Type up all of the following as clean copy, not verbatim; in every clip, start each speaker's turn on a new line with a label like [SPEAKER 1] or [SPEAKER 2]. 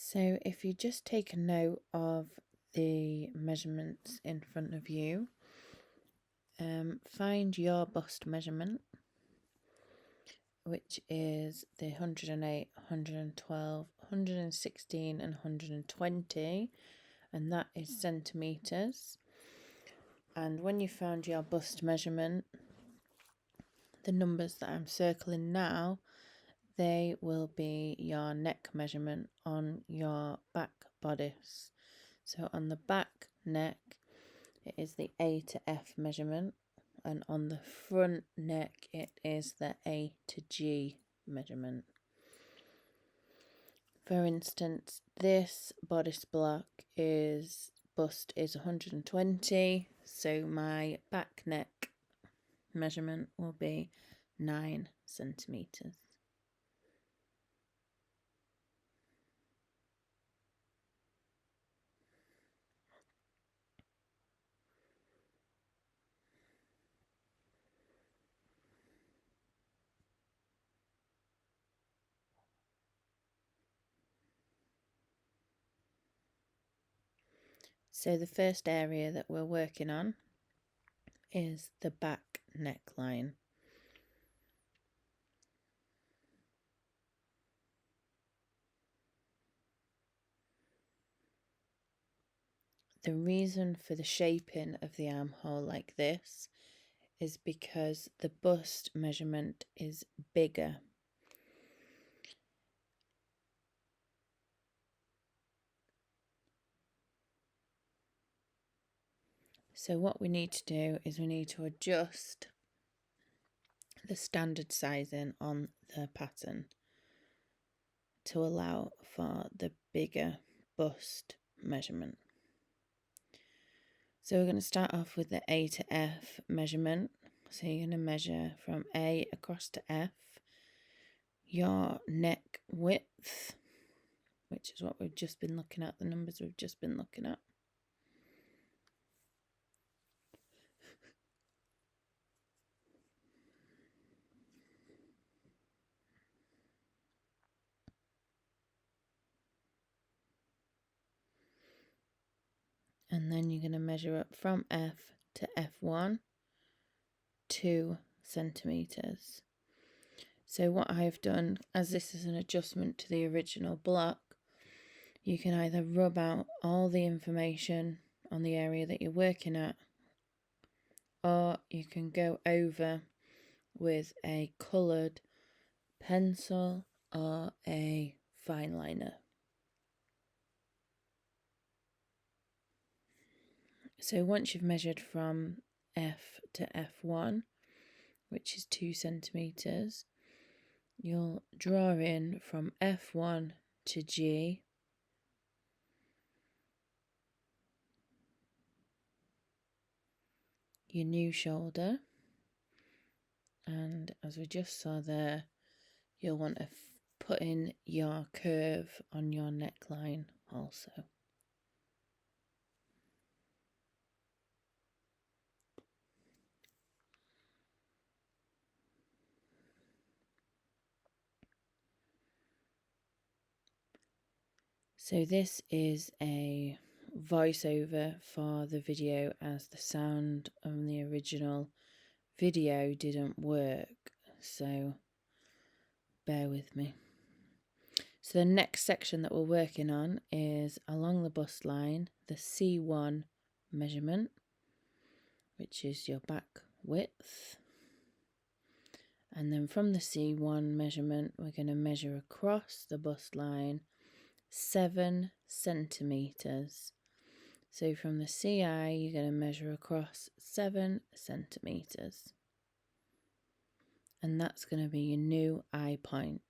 [SPEAKER 1] So if you just take a note of the measurements in front of you, find your bust measurement, which is the 108, 112, 116 and 120, and that is centimetres. And when you found your bust measurement, the numbers that I'm circling now, they will be your neck measurement on your back bodice. So on the back neck, it is the A to F measurement, and on the front neck, it is the A to G measurement. For instance, this bodice block bust is 120, so my back neck measurement will be 9 centimetres. So the first area that we're working on is the back neckline. The reason for the shaping of the armhole like this is because the bust measurement is bigger. So what we need to do is we need to adjust the standard sizing on the pattern to allow for the bigger bust measurement. So we're going to start off with the A to F measurement. So you're going to measure from A across to F, your neck width, which is what we've just been looking at, the numbers we've just been looking at. And then you're going to measure up from F to F1, 2 centimetres. So what I've done, as this is an adjustment to the original block, you can either rub out all the information on the area that you're working at, or you can go over with a coloured pencil or a fine liner. So once you've measured from F to F1, which is 2 centimetres, you'll draw in from F1 to G, your new shoulder, and as we just saw there, you'll want to put in your curve on your neckline also. So this is a voiceover for the video, as the sound on the original video didn't work, so bear with me. So the next section that we're working on is along the bust line, the C1 measurement, which is your back width. And then from the C1 measurement, we're going to measure across the bust line 7 centimetres. So from the CI, you're going to measure across 7 centimetres. And that's going to be your new eye point.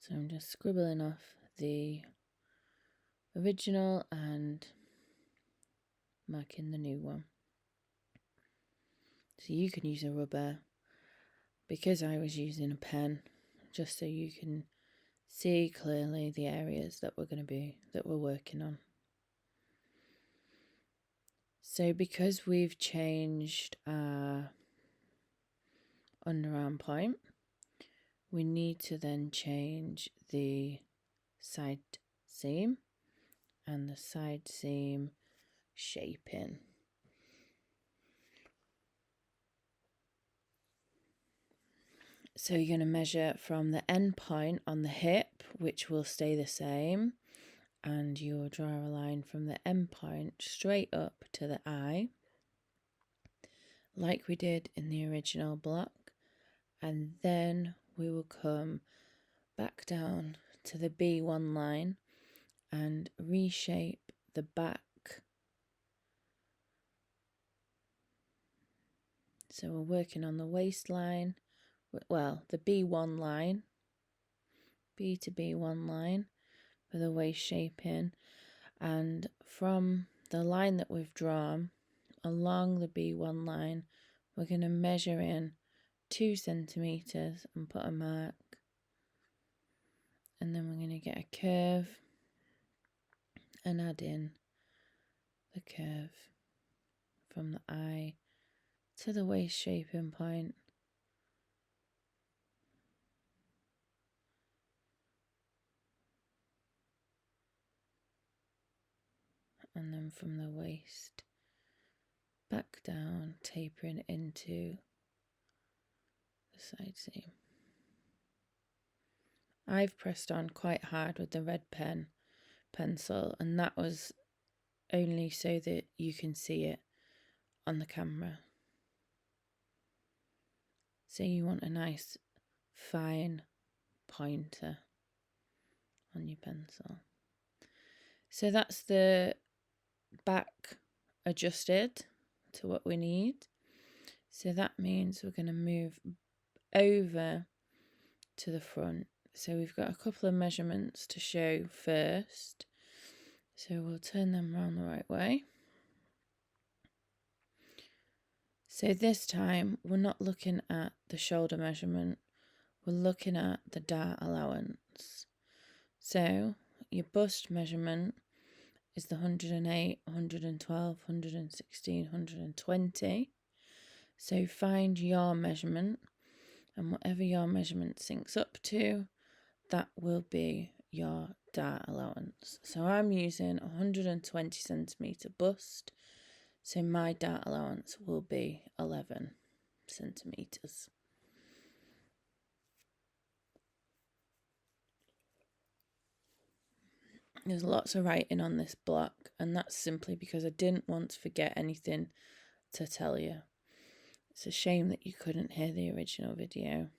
[SPEAKER 1] So I'm just scribbling off the original and marking the new one. So you can use a rubber, because I was using a pen, just so you can see clearly the areas that we're working on. So because we've changed our underarm point, we need to then change the side seam and the side seam shaping. So you're going to measure from the end point on the hip, which will stay the same, and you'll draw a line from the end point straight up to the eye, like we did in the original block, and then we will come back down to the B1 line and reshape the back. So we're working on the waistline, well, the B1 line, B to B1 line for the waist shaping, and from the line that we've drawn along the B1 line, we're going to measure in 2 centimeters and put a mark, and then we're going to get a curve and add in the curve from the eye to the waist shaping point, and then from the waist back down, tapering into the side seam. I've pressed on quite hard with the red pencil, and that was only so that you can see it on the camera. So you want a nice fine pointer on your pencil. So that's the back adjusted to what we need. So that means we're going to move over to the front. So we've got a couple of measurements to show first. So we'll turn them around the right way. So this time we're not looking at the shoulder measurement, we're looking at the dart allowance. So your bust measurement is the 108, 112, 116, 120. So find your measurement, and whatever your measurement syncs up to, that will be your dart allowance. So I'm using 120 centimetre bust, so my dart allowance will be 11 centimetres. There's lots of writing on this block, and that's simply because I didn't want to forget anything to tell you. It's a shame that you couldn't hear the original video.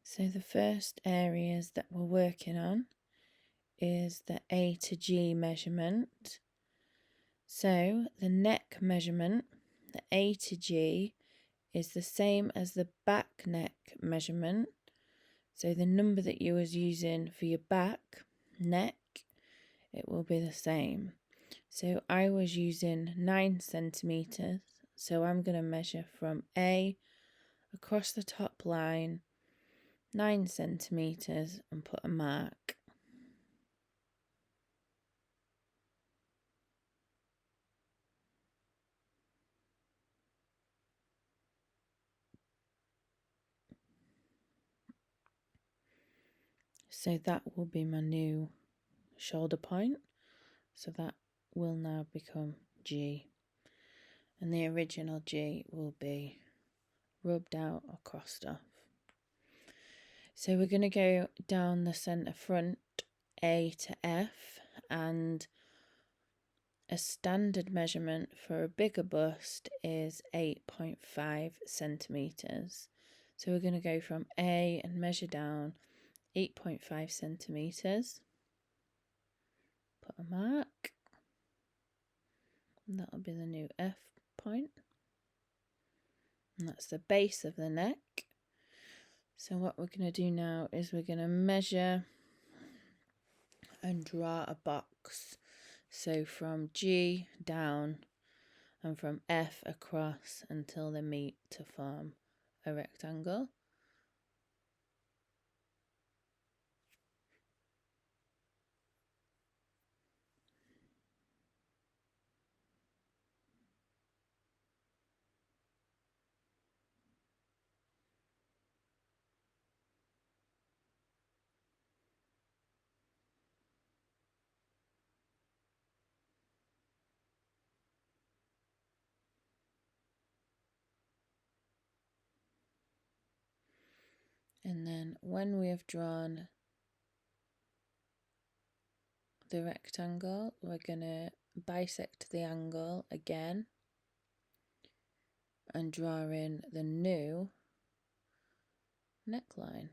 [SPEAKER 1] So the first areas that we're working on is the A to G measurement. So the neck measurement, the A to G, is the same as the back neck measurement. So the number that you was using for your back neck, it will be the same. So I was using 9 centimetres. So I'm going to measure from A across the top line 9 centimetres and put a mark. So that will be my new shoulder point. So that will now become G. And the original G will be rubbed out or crossed off. So we're going to go down the centre front A to F, and a standard measurement for a bigger bust is 8.5 centimetres. So we're going to go from A and measure down 8.5 centimetres. Put a mark. And that'll be the new F point. And that's the base of the neck. So what we're going to do now is we're going to measure and draw a box. So from G down and from F across until they meet to form a rectangle. And then when we have drawn the rectangle, we're going to bisect the angle again and draw in the new neckline.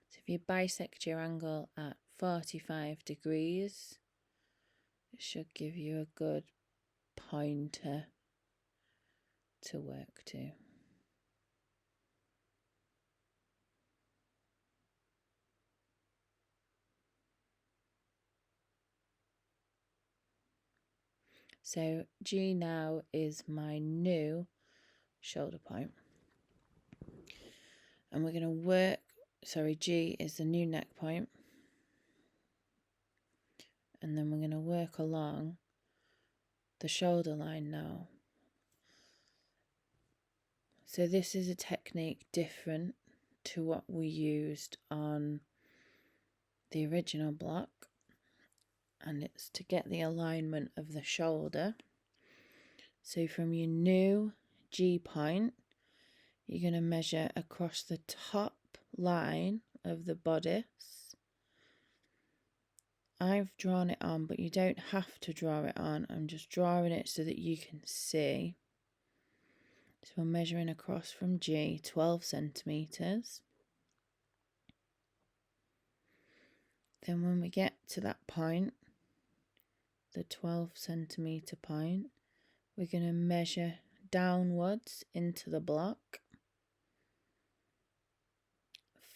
[SPEAKER 1] So if you bisect your angle at 45 degrees, it should give you a good pointer to work to. So G now is my new shoulder point. And we're going to work, G is the new neck point. And then we're going to work along the shoulder line now. So this is a technique different to what we used on the original block. And it's to get the alignment of the shoulder. So from your new G point, you're going to measure across the top line of the bodice. I've drawn it on, but you don't have to draw it on. I'm just drawing it so that you can see. So we're measuring across from G 12 centimetres. Then when we get to that point, the 12 centimetre point, we're going to measure downwards into the block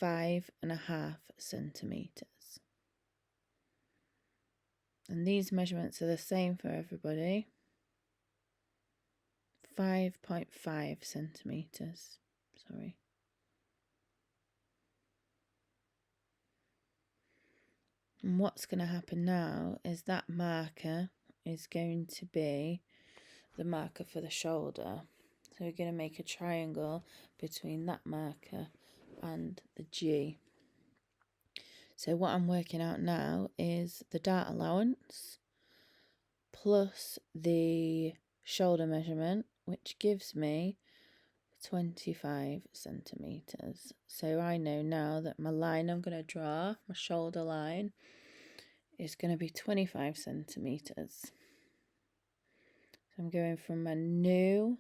[SPEAKER 1] 5.5 centimetres. And these measurements are the same for everybody. 5.5 centimetres, sorry. And what's going to happen now is that marker is going to be the marker for the shoulder. So we're going to make a triangle between that marker and the G. So what I'm working out now is the dart allowance plus the shoulder measurement, which gives me 25 centimetres. So I know now that my line I'm going to draw, my shoulder line, is going to be 25 centimetres. So I'm going from my new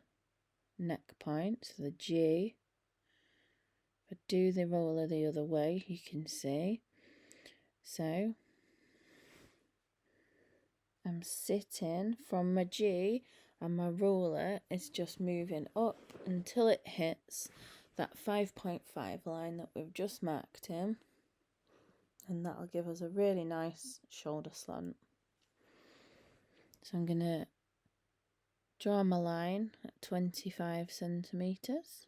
[SPEAKER 1] neck point, so the G. If I do the roller the other way, you can see. So I'm sitting from my G and my ruler is just moving up until it hits that 5.5 line that we've just marked in. And that'll give us a really nice shoulder slant. So I'm going to draw my line at 25 centimetres.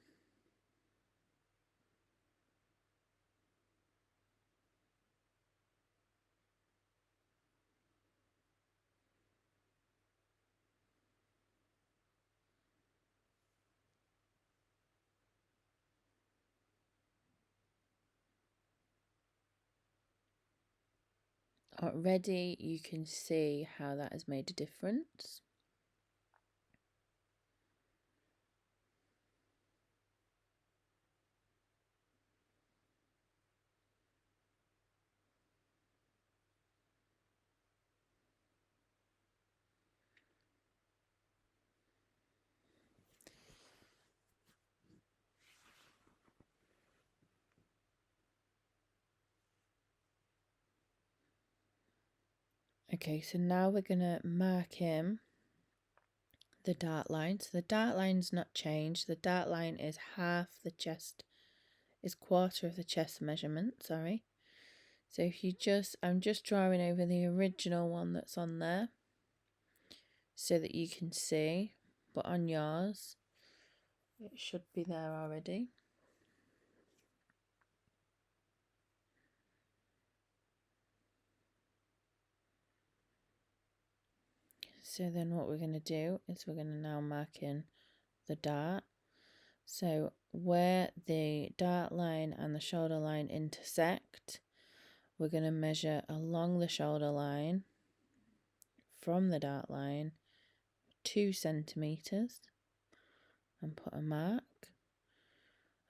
[SPEAKER 1] Already you can see how that has made a difference. Okay, so now we're going to mark in the dart line. So the dart line's not changed. The dart line is quarter of the chest measurement, sorry. So if you I'm just drawing over the original one that's on there so that you can see, but on yours, it should be there already. So then what we're going to do is we're going to now mark in the dart. So where the dart line and the shoulder line intersect, we're going to measure along the shoulder line from the dart line 2 centimeters and put a mark.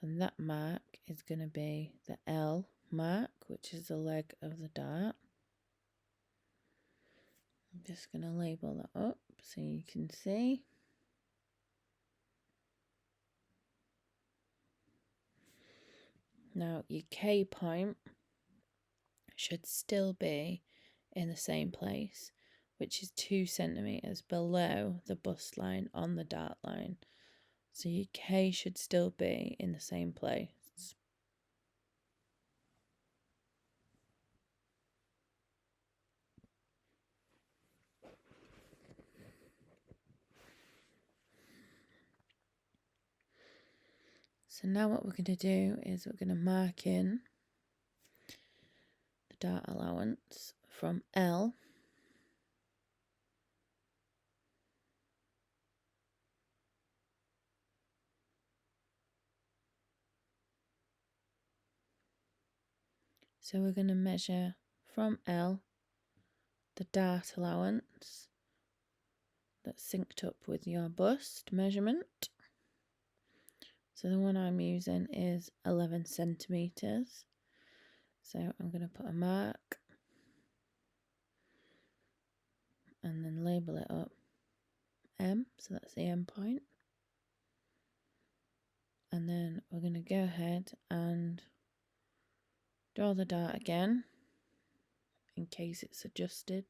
[SPEAKER 1] And that mark is going to be the L mark, which is the leg of the dart. I'm just going to label that up so you can see. Now your K point should still be in the same place, which is 2 centimeters below the bust line on the dart line. So your K should still be in the same place. So now what we're going to do is we're going to mark in the dart allowance from L So we're going to measure from L the dart allowance that's synced up with your bust measurement. So the one I'm using is 11 centimeters. So I'm going to put a mark and then label it up M, so that's the M point. And then we're going to go ahead and draw the dart again in case it's adjusted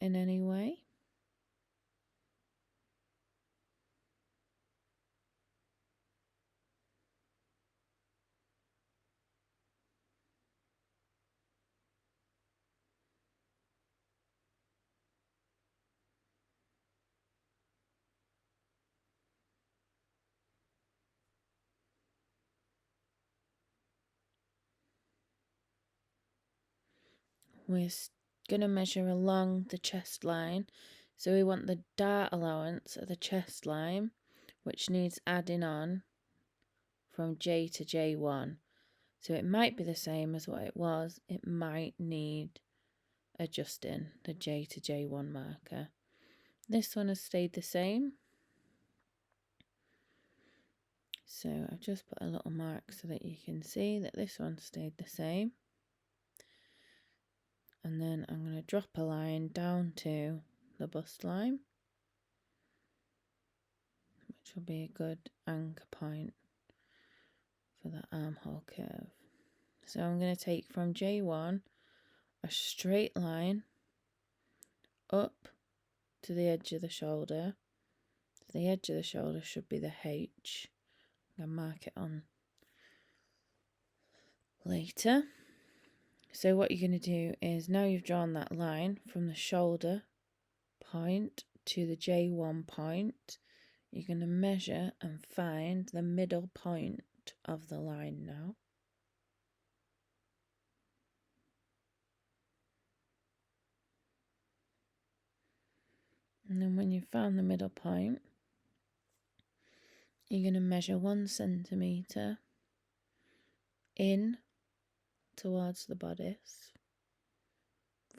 [SPEAKER 1] in any way. We're going to measure along the chest line. So we want the dart allowance at the chest line, which needs adding on from J to J1. So it might be the same as what it was. It might need adjusting the J to J1 marker. This one has stayed the same. So I've just put a little mark so that you can see that this one stayed the same. And then I'm going to drop a line down to the bust line, which will be a good anchor point for the armhole curve. So I'm going to take from J1 a straight line up to the edge of the shoulder. So the edge of the shoulder should be the H. I'm going to mark it on later. So what you're going to do is, now you've drawn that line from the shoulder point to the J1 point, you're going to measure and find the middle point of the line now. And then when you've found the middle point, you're going to measure 1 centimetre in towards the bodice,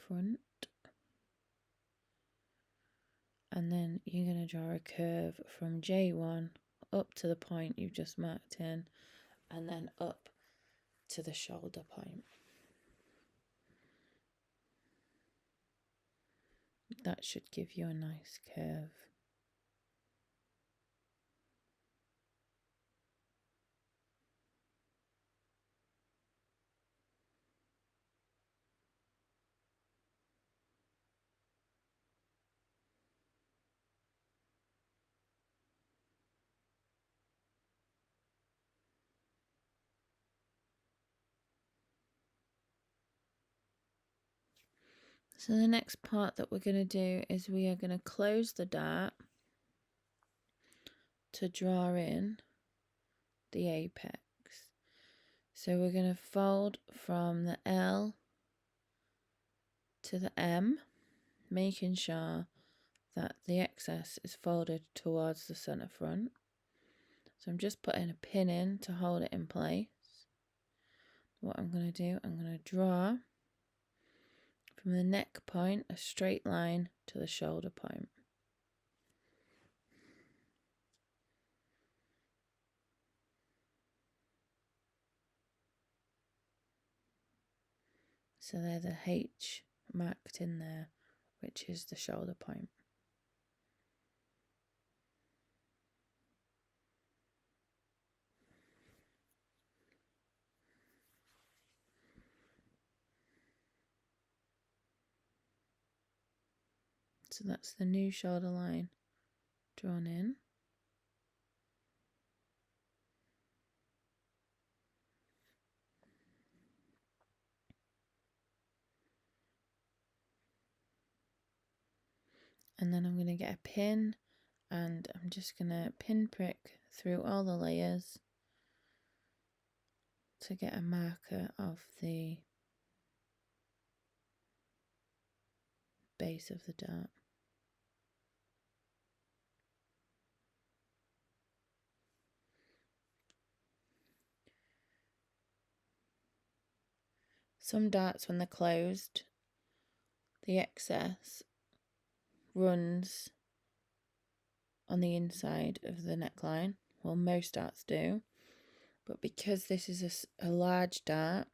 [SPEAKER 1] front, and then you're going to draw a curve from J1 up to the point you've just marked in, and then up to the shoulder point. That should give you a nice curve. So the next part that we're going to do is we are going to close the dart to draw in the apex. So we're going to fold from the L to the M, making sure that the excess is folded towards the centre front. So I'm just putting a pin in to hold it in place. What I'm going to do, I'm going to draw from the neck point a straight line to the shoulder point. So there's a H marked in there, which is the shoulder point. So that's the new shoulder line drawn in. And then I'm going to get a pin and I'm just going to pin prick through all the layers to get a marker of the base of the dart. Some darts, when they're closed, the excess runs on the inside of the neckline. Well, most darts do, but because this is a large dart,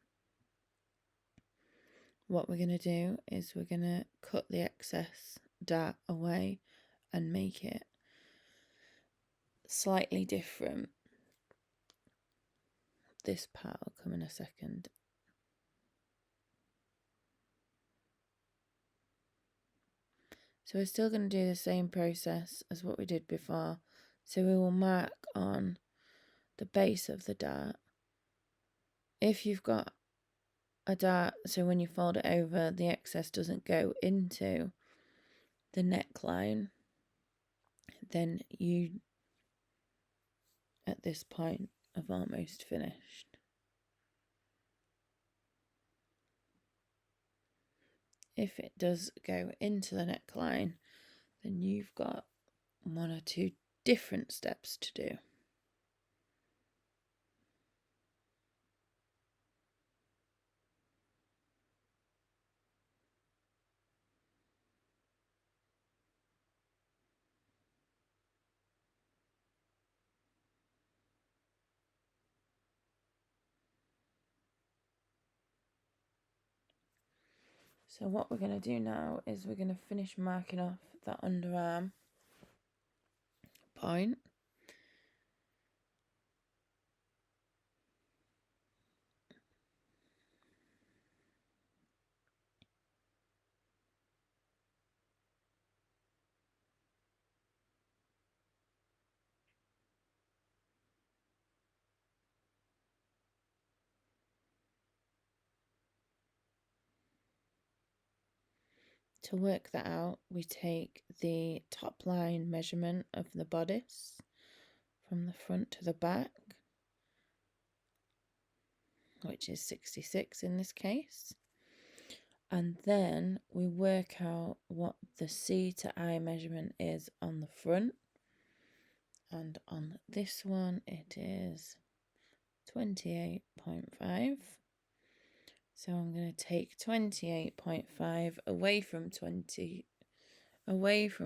[SPEAKER 1] what we're going to do is we're going to cut the excess dart away and make it slightly different. This part will come in a second. So we're still going to do the same process as what we did before. So we will mark on the base of the dart. If you've got a dart, so when you fold it over, the excess doesn't go into the neckline, then you, at this point, have almost finished. If it does go into the neckline, then you've got one or two different steps to do. So what we're going to do now is we're going to finish marking off that underarm point. To work that out, we take the top line measurement of the bodice from the front to the back, which is 66 in this case, and then we work out what the C to I measurement is on the front, and on this one it is 28.5. So I'm going to take 28.5 away from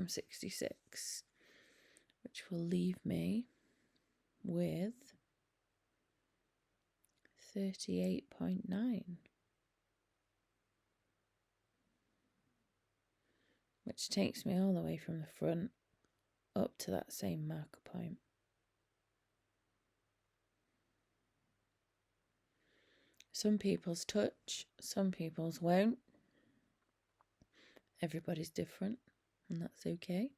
[SPEAKER 1] 66, which will leave me with 38.9, which takes me all the way from the front up to that same marker point. Some people's touch, some people's won't. Everybody's different, and that's okay.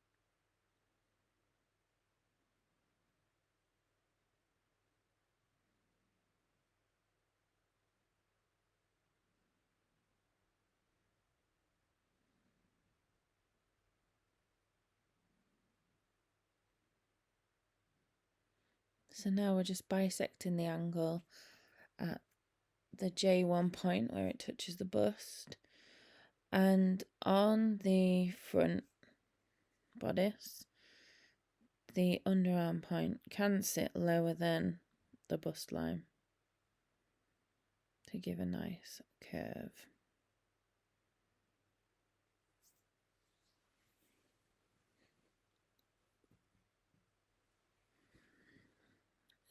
[SPEAKER 1] So now we're just bisecting the angle at the J1 point where it touches the bust, and on the front bodice the underarm point can sit lower than the bust line to give a nice curve.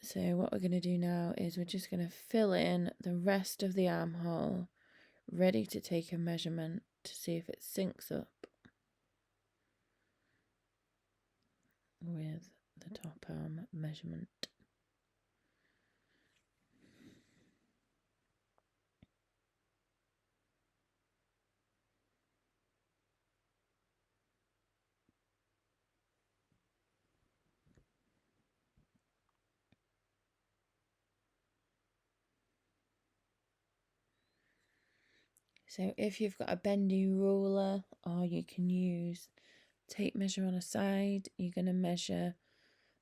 [SPEAKER 1] So what we're going to do now is we're just going to fill in the rest of the armhole, ready to take a measurement to see if it syncs up with the top arm measurement. So if you've got a bendy ruler, or you can use tape measure on a side, you're going to measure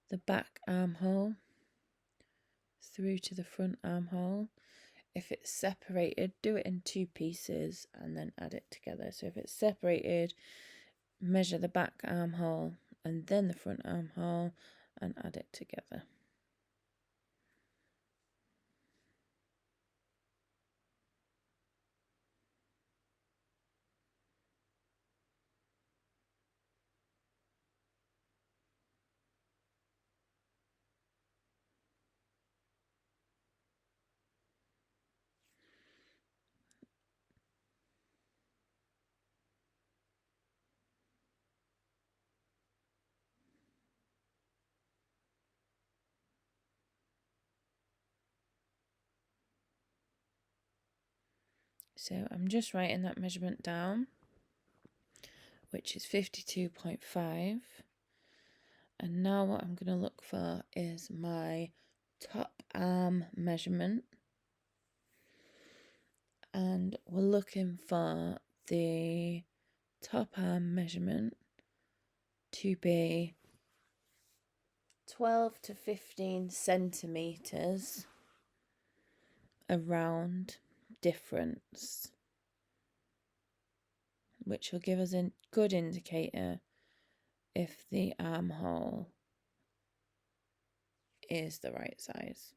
[SPEAKER 1] the back armhole through to the front armhole. If it's separated, do it in 2 pieces and then add it together. So if it's separated, measure the back armhole and then the front armhole and add it together. So I'm just writing that measurement down, which is 52.5. And now what I'm going to look for is my top arm measurement. And we're looking for the top arm measurement to be 12 to 15 centimetres around difference, which will give us a good indicator if the armhole is the right size.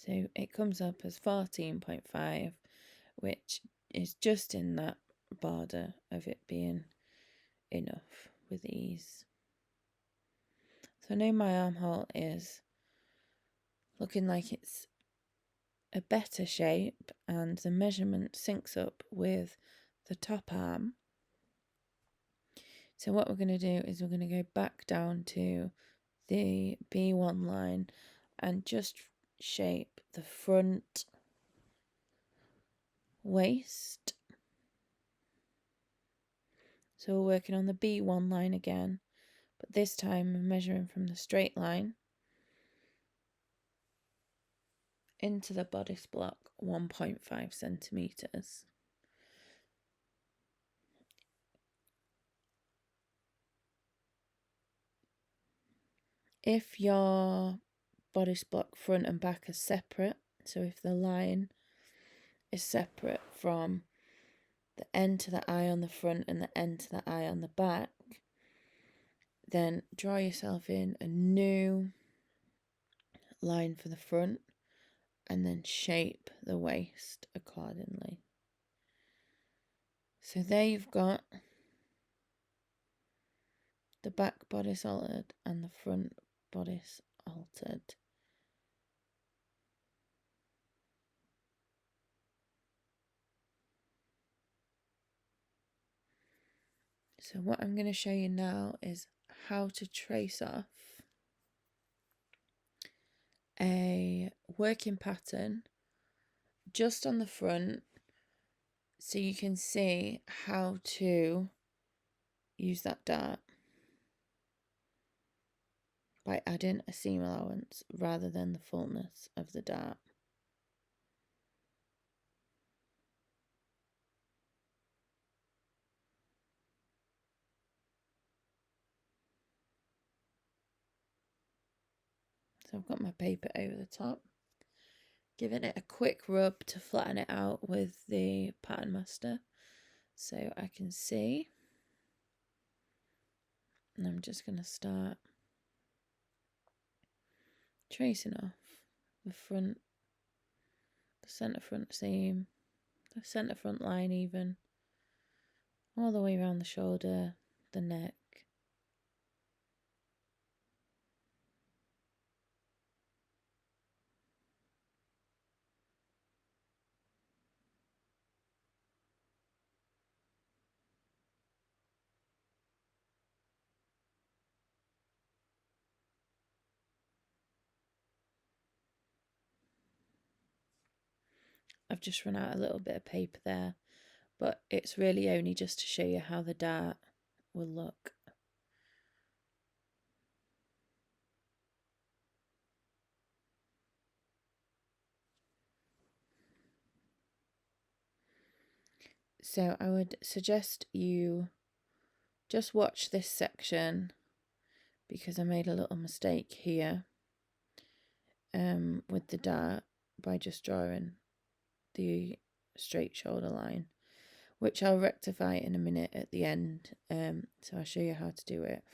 [SPEAKER 1] So it comes up as 14.5, which is just in that border of it being enough with ease. So now my armhole is looking like it's a better shape and the measurement syncs up with the top arm. So what we're going to do is we're going to go back down to the B1 line and just shape the front waist. So we're working on the B1 line again, but this time we're measuring from the straight line into the bodice block 1.5 centimetres. If your bodice block front and back are separate, so if the line is separate from the end to the eye on the front and the end to the eye on the back, then draw yourself in a new line for the front and then shape the waist accordingly. So there you've got the back bodice altered and the front bodice altered. So what I'm going to show you now is how to trace off a working pattern just on the front So you can see how to use that dart by adding a seam allowance rather than the fullness of the dart. So I've got my paper over the top, giving it a quick rub to flatten it out with the pattern master so I can see. And I'm just going to start tracing off the front, the centre front seam, the centre front line even, all the way around the shoulder, the neck. I've just run out a little bit of paper there, but it's really only just to show you how the dart will look. So I would suggest you just watch this section because I made a little mistake here with the dart by just drawing the straight shoulder line, which I'll rectify in a minute at the end. So I'll show you how to do it.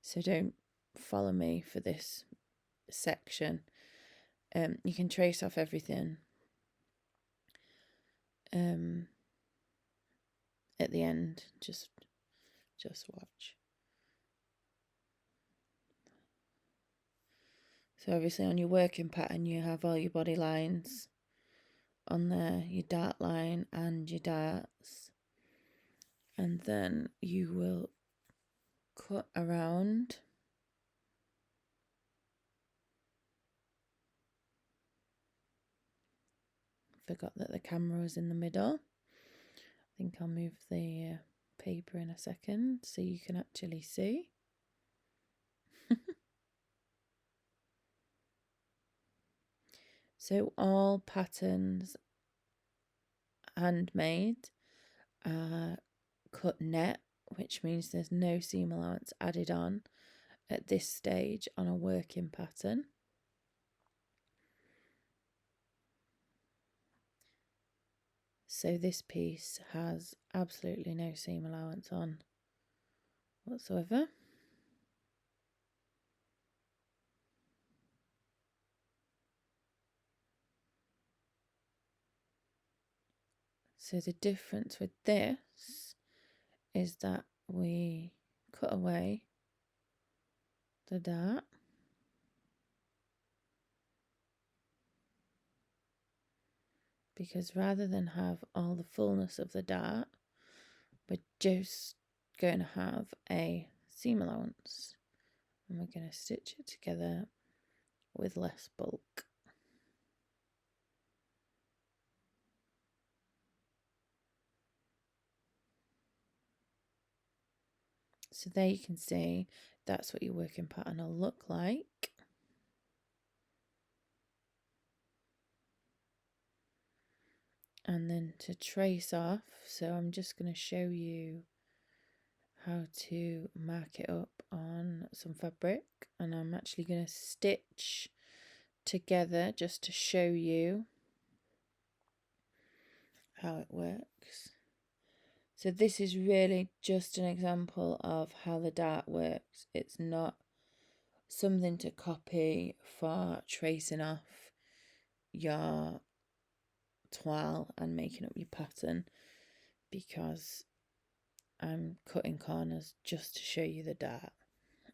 [SPEAKER 1] So don't follow me for this section. You can trace off everything at the end. Just watch. So obviously on your working pattern you have all your body lines on there, your dart line and your darts, and then you will cut around. Forgot that the camera was in the middle. I think I'll move the paper in a second so you can actually see. So all patterns handmade are cut net, which means there's no seam allowance added on at this stage on a working pattern. So this piece has absolutely no seam allowance on whatsoever. So the difference with this is that we cut away the dart because rather than have all the fullness of the dart, we're just going to have a seam allowance and we're going to stitch it together with less bulk. So there you can see that's what your working pattern will look like. And then to trace off, so I'm just going to show you how to mark it up on some fabric, and I'm actually going to stitch together just to show you how it works. So this is really just an example of how the dart works. It's not something to copy for tracing off your toile and making up your pattern, because I'm cutting corners just to show you the dart.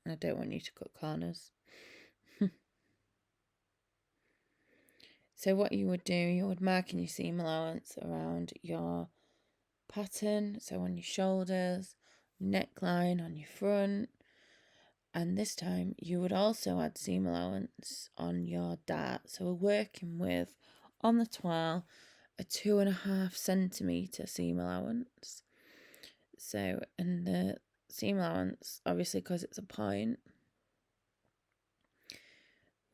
[SPEAKER 1] I don't want you to cut corners. So what you would do, you would mark in your seam allowance around your pattern, so on your shoulders, neckline on your front, and this time you would also add seam allowance on your dart. So we're working with, on the toile, a 2.5 centimetre seam allowance. So, and the seam allowance, obviously because it's a point,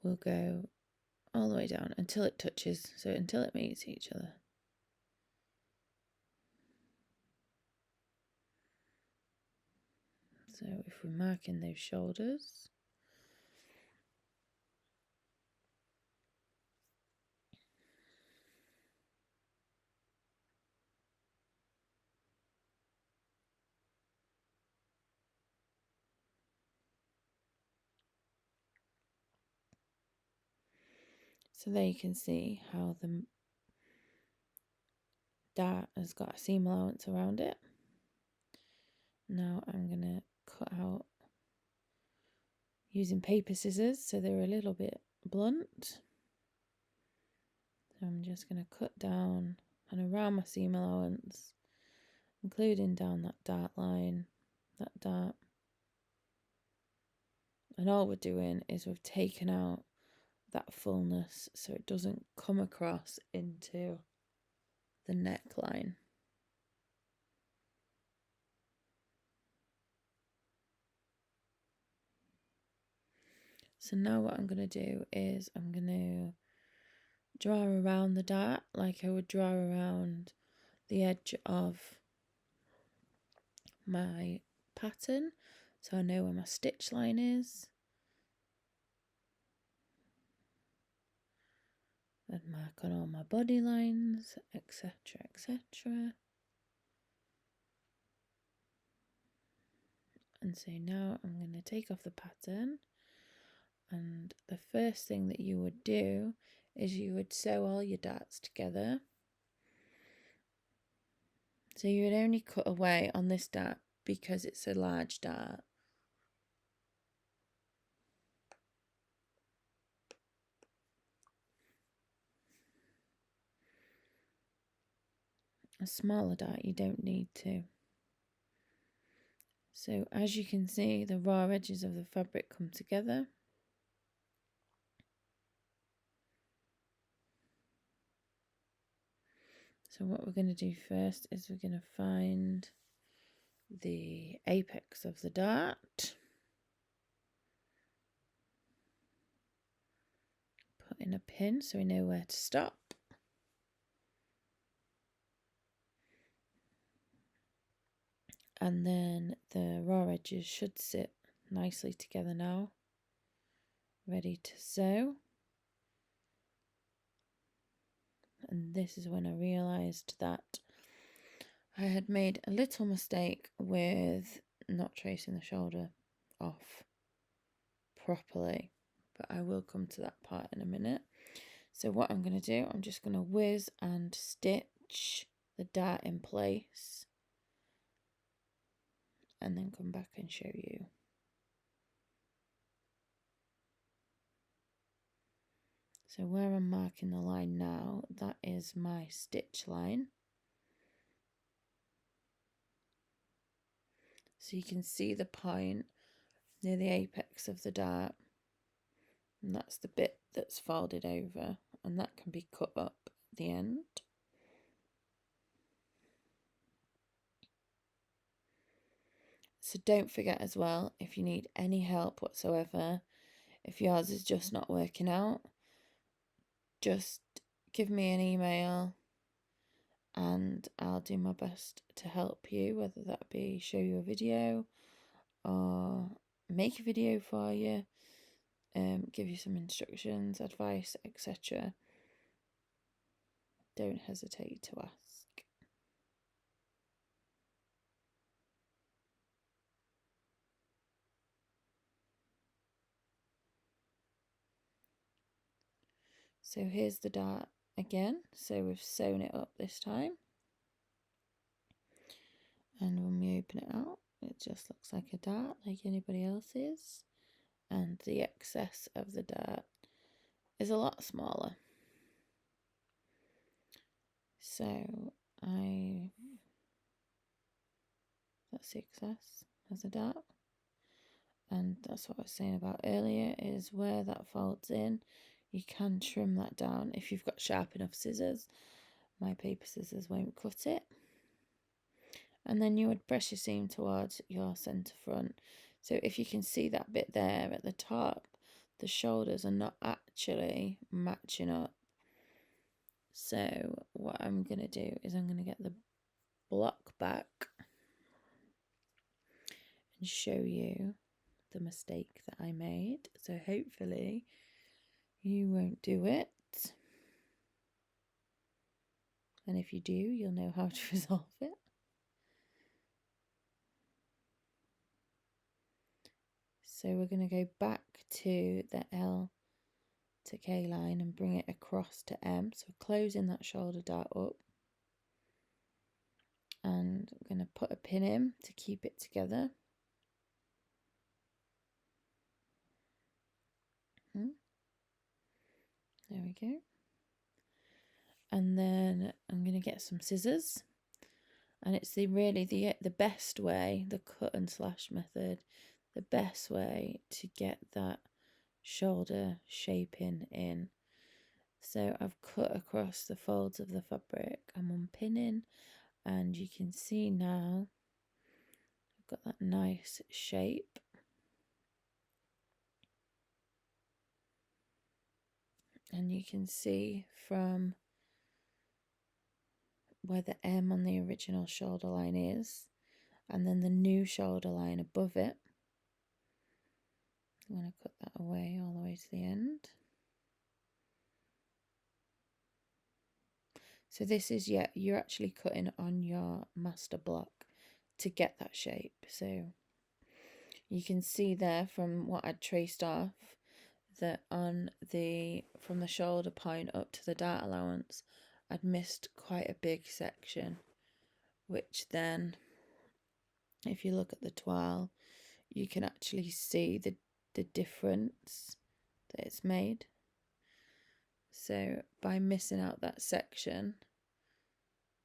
[SPEAKER 1] will go all the way down until it touches, so until it meets each other. So if we're marking those shoulders, so there you can see how the dart has got a seam allowance around it. Now I'm going to cut out using paper scissors, so they're a little bit blunt. So I'm just going to cut down and around my seam allowance, including down that dart line, that dart. And all we're doing is we've taken out that fullness so it doesn't come across into the neckline. So now what I'm going to do is I'm going to draw around the dart like I would draw around the edge of my pattern, so I know where my stitch line is. And mark on all my body lines, etc, etc. And so now I'm going to take off the pattern, and the first thing that you would do is you would sew all your darts together. So you would only cut away on this dart because it's a large dart. A smaller dart you don't need to. So as you can see, the raw edges of the fabric come together. So what we're going to do first is we're going to find the apex of the dart. Put in a pin so we know where to stop. And then the raw edges should sit nicely together now, ready to sew. And this is when I realised that I had made a little mistake with not tracing the shoulder off properly, but I will come to that part in a minute. So what I'm going to do, I'm just going to whiz and stitch the dart in place and then come back and show you. So where I'm marking the line now, that is my stitch line. So you can see the point near the apex of the dart, and that's the bit that's folded over, and that can be cut up at the end. So don't forget as well, if you need any help whatsoever, if yours is just not working out, just give me an email and I'll do my best to help you, whether that be show you a video or make a video for you, give you some instructions, advice, etc. Don't hesitate to ask. So here's the dart again. So we've sewn it up this time. And when we open it out, it just looks like a dart like anybody else's. And the excess of the dart is a lot smaller. So that's the excess as a dart. And that's what I was saying about earlier, is where that folds in, you can trim that down if you've got sharp enough scissors. my paper scissors won't cut it. And then you would press your seam towards your centre front. So if you can see that bit there at the top, the shoulders are not actually matching up. So what I'm going to do is I'm going to get the block back and show you the mistake that I made. So hopefully you won't do it. And if you do, you'll know how to resolve it. So we're going to go back to the L to K line and bring it across to M. So closing that shoulder dart up. And I'm going to put a pin in to keep it together. There we go. And then I'm going to get some scissors. And it's really the best way, the cut and slash method, the best way to get that shoulder shaping in. So I've cut across the folds of the fabric. I'm unpinning, and you can see now I've got that nice shape. And you can see from where the M on the original shoulder line is, and then the new shoulder line above it. I'm going to cut that away all the way to the end. So this is, yeah, you're actually cutting on your master block to get that shape. So you can see there from what I'd traced off that from the shoulder point up to the dart allowance, I'd missed quite a big section, which then, if you look at the toile, you can actually see the difference that it's made. So by missing out that section,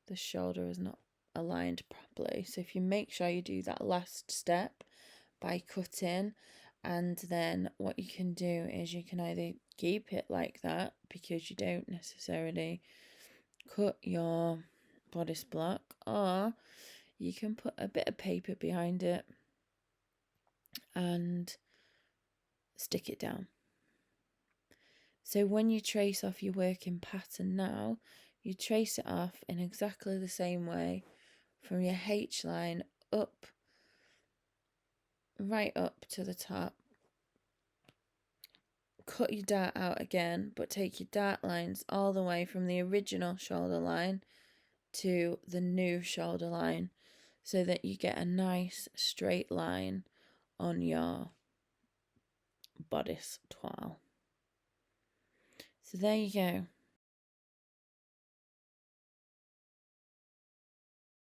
[SPEAKER 1] the shoulder is not aligned properly. So if you make sure you do that last step by cutting, and then what you can do is you can either keep it like that because you don't necessarily cut your bodice block, or you can put a bit of paper behind it and stick it down. So when you trace off your working pattern now, you trace it off in exactly the same way from your H line up, right up to the top. Cut your dart out again, but take your dart lines all the way from the original shoulder line to the new shoulder line, so that you get a nice straight line on your bodice toile. So there you go.